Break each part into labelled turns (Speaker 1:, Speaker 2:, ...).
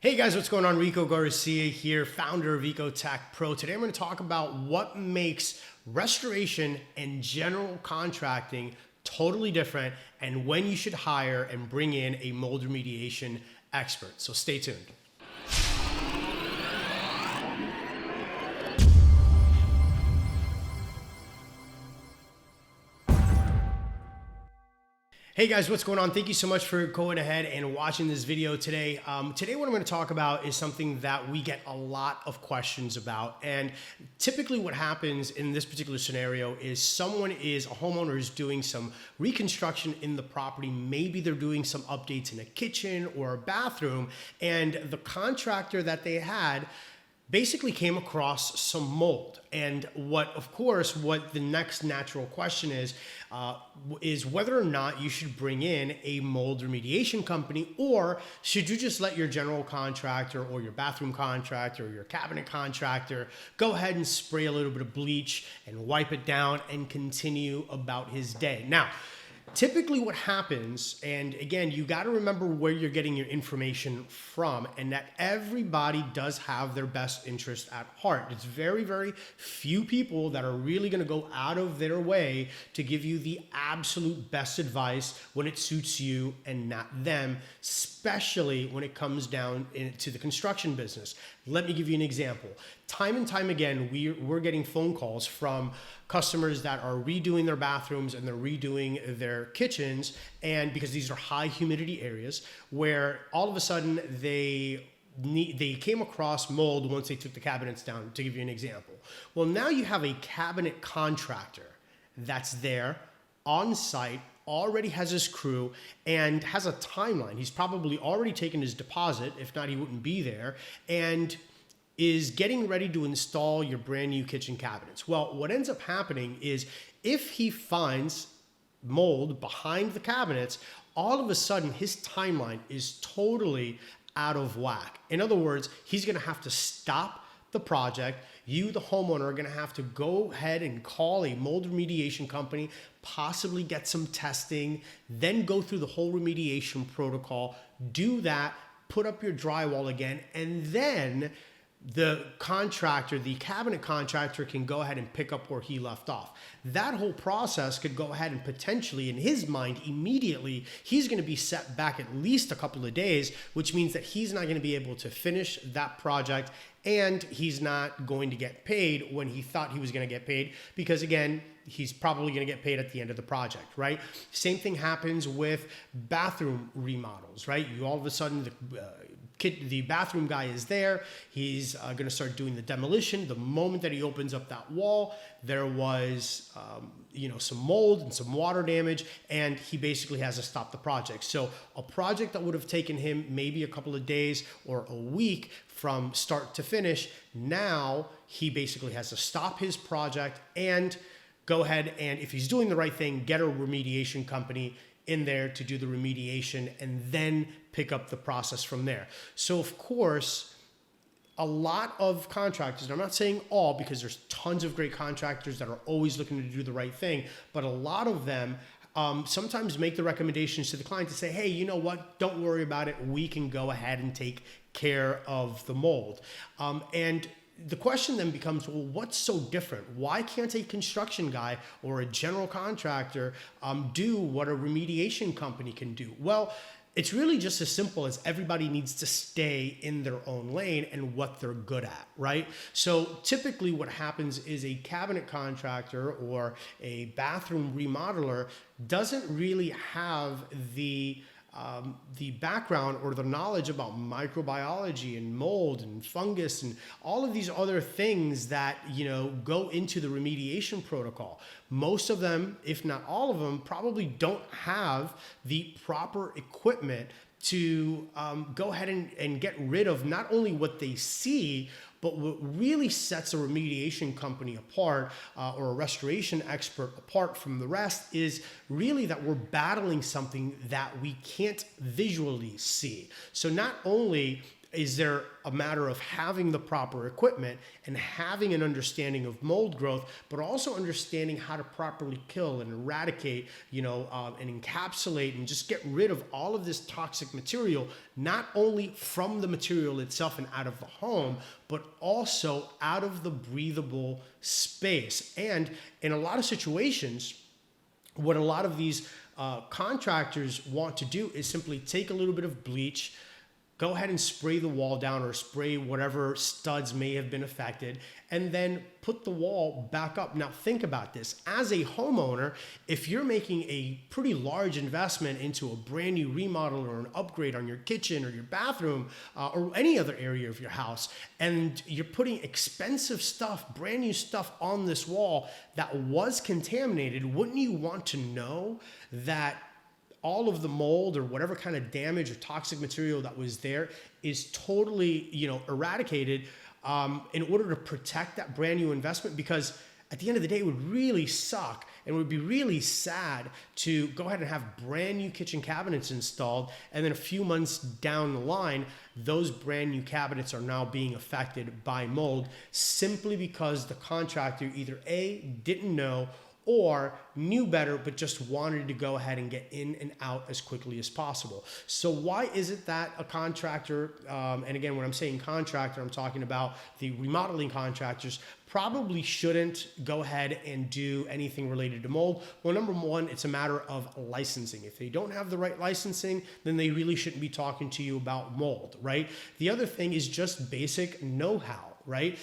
Speaker 1: Hey guys, what's going on? Rico Garcia here, founder of EcoTech Pro. Today I'm going to talk about what makes restoration and general contracting totally different and when you should hire and bring in a mold remediation expert. So stay tuned. Hey guys, what's going on? Thank you so much for going ahead and watching this video today. Today what I'm going to talk about is something that we get a lot of questions about. And typically what happens in this particular scenario is a homeowner is doing some reconstruction in the property. Maybe they're doing some updates in a kitchen or a bathroom, and the contractor that they had basically came across some mold. And what the next natural question is whether or not you should bring in a mold remediation company, or should you just let your general contractor or your bathroom contractor or your cabinet contractor go ahead and spray a little bit of bleach and wipe it down and continue about his day. Now, typically what happens, and again, you got to remember where you're getting your information from, and that everybody does have their best interest at heart. It's very, very few people that are really going to go out of their way to give you the absolute best advice when it suits you and not them, especially when it comes down to the construction business. Let me give you an example. Time and time again, we're getting phone calls from customers that are redoing their bathrooms and they're redoing their kitchens, and because these are high humidity areas where all of a sudden they came across mold once they took the cabinets down, to give you an example. Well, now you have a cabinet contractor that's there on site, already has his crew and has a timeline. He's probably already taken his deposit. If not, he wouldn't be there, and is getting ready to install your brand new kitchen cabinets. Well, what ends up happening is if he finds mold behind the cabinets, all of a sudden his timeline is totally out of whack. In other words, he's gonna have to stop the project. You, the homeowner, are gonna have to go ahead and call a mold remediation company, possibly get some testing, then go through the whole remediation protocol, do that, put up your drywall again, and then the cabinet contractor can go ahead and pick up where he left off. That whole process could go ahead and potentially, in his mind, immediately, he's going to be set back at least a couple of days, which means that he's not going to be able to finish that project, and he's not going to get paid when he thought he was going to get paid, because again, he's probably going to get paid at the end of the project, right? Same thing happens with bathroom remodels, right? You all of a sudden, the bathroom guy is there. He's going to start doing the demolition. The moment that he opens up that wall, there was some mold and some water damage, and he basically has to stop the project. So a project that would have taken him maybe a couple of days or a week from start to finish, now he basically has to stop his project and go ahead and, if he's doing the right thing, get a remediation company in there to do the remediation and then pick up the process from there. So of course, a lot of contractors, and I'm not saying all, because there's tons of great contractors that are always looking to do the right thing, but a lot of them sometimes make the recommendations to the client to say, hey, you know what, don't worry about it. We can go ahead and take care of the mold. And the question then becomes, well, what's so different? Why can't a construction guy or a general contractor do what a remediation company can do? Well, it's really just as simple as everybody needs to stay in their own lane and what they're good at, right? So typically what happens is a cabinet contractor or a bathroom remodeler doesn't really have the background or the knowledge about microbiology and mold and fungus and all of these other things that, go into the remediation protocol. Most of them, if not all of them, probably don't have the proper equipment to go ahead and get rid of not only what they see, but what really sets a remediation company apart or a restoration expert apart from the rest is really that we're battling something that we can't visually see. So not only is there a matter of having the proper equipment and having an understanding of mold growth, but also understanding how to properly kill and eradicate, and encapsulate and just get rid of all of this toxic material, not only from the material itself and out of the home, but also out of the breathable space. And in a lot of situations, what a lot of these contractors want to do is simply take a little bit of bleach, go ahead and spray the wall down or spray whatever studs may have been affected, and then put the wall back up. Now think about this. As a homeowner, if you're making a pretty large investment into a brand new remodel or an upgrade on your kitchen or your bathroom or any other area of your house, and you're putting expensive stuff, brand new stuff on this wall that was contaminated, wouldn't you want to know that all of the mold or whatever kind of damage or toxic material that was there is totally, eradicated in order to protect that brand new investment? Because at the end of the day, it would really suck and it would be really sad to go ahead and have brand new kitchen cabinets installed, and then a few months down the line, those brand new cabinets are now being affected by mold simply because the contractor either A, didn't know, or knew better, but just wanted to go ahead and get in and out as quickly as possible. So why is it that a contractor, and again, when I'm saying contractor, I'm talking about the remodeling contractors, probably shouldn't go ahead and do anything related to mold? Well, number one, it's a matter of licensing. If they don't have the right licensing, then they really shouldn't be talking to you about mold, right? The other thing is just basic know-how, right?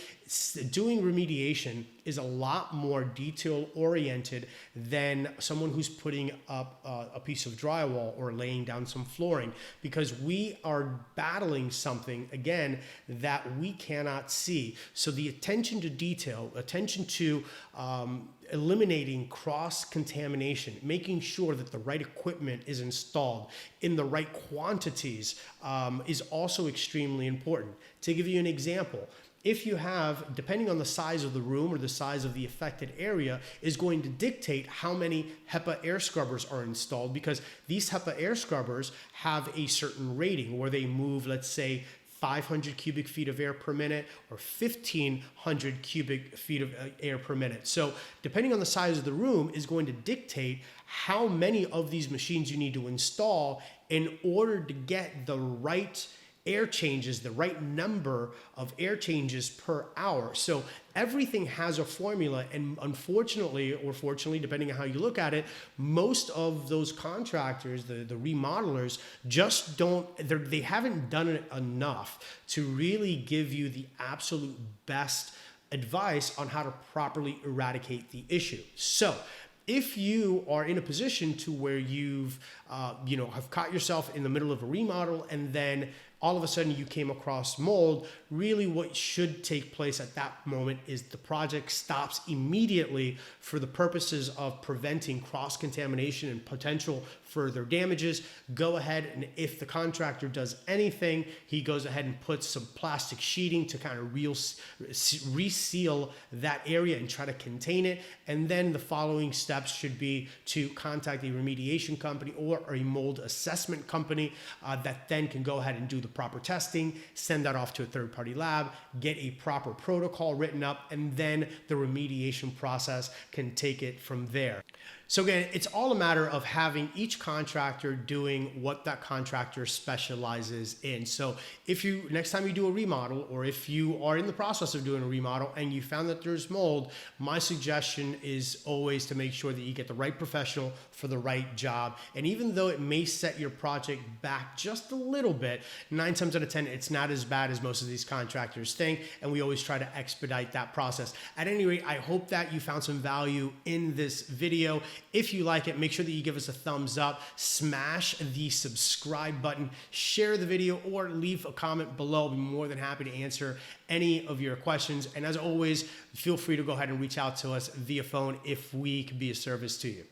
Speaker 1: Doing remediation is a lot more detail oriented than someone who's putting up a piece of drywall or laying down some flooring, because we are battling something, again, that we cannot see. So the attention to detail, attention to eliminating cross-contamination, making sure that the right equipment is installed in the right quantities is also extremely important. To give you an example, if you have, depending on the size of the room or the size of the affected area, is going to dictate how many HEPA air scrubbers are installed, because these HEPA air scrubbers have a certain rating where they move, let's say, 500 cubic feet of air per minute or 1,500 cubic feet of air per minute. So depending on the size of the room is going to dictate how many of these machines you need to install in order to get the right air changes, the right number of air changes per hour. So everything has a formula, and unfortunately, or fortunately, depending on how you look at it, most of those contractors, the remodelers, just they haven't done it enough to really give you the absolute best advice on how to properly eradicate the issue. So if you are in a position to where you've, have caught yourself in the middle of a remodel and then all of a sudden you came across mold, really what should take place at that moment is the project stops immediately for the purposes of preventing cross-contamination and potential further damages. Go ahead, and if the contractor does anything, he goes ahead and puts some plastic sheeting to kind of reseal that area and try to contain it. And then the following steps should be to contact a remediation company or a mold assessment company that then can go ahead and do the proper testing, send that off to a third-party lab, get a proper protocol written up, and then the remediation process can take it from there. So again, it's all a matter of having each contractor doing what that contractor specializes in. So if you, next time you do a remodel, or if you are in the process of doing a remodel and you found that there's mold, my suggestion is always to make sure that you get the right professional for the right job. And even though it may set your project back just a little bit, 9 times out of 10, it's not as bad as most of these contractors think. And we always try to expedite that process. At any rate, I hope that you found some value in this video. If you like it, make sure that you give us a thumbs up, smash the subscribe button, share the video, or leave a comment below. I'll be more than happy to answer any of your questions. And as always, feel free to go ahead and reach out to us via phone if we can be of service to you.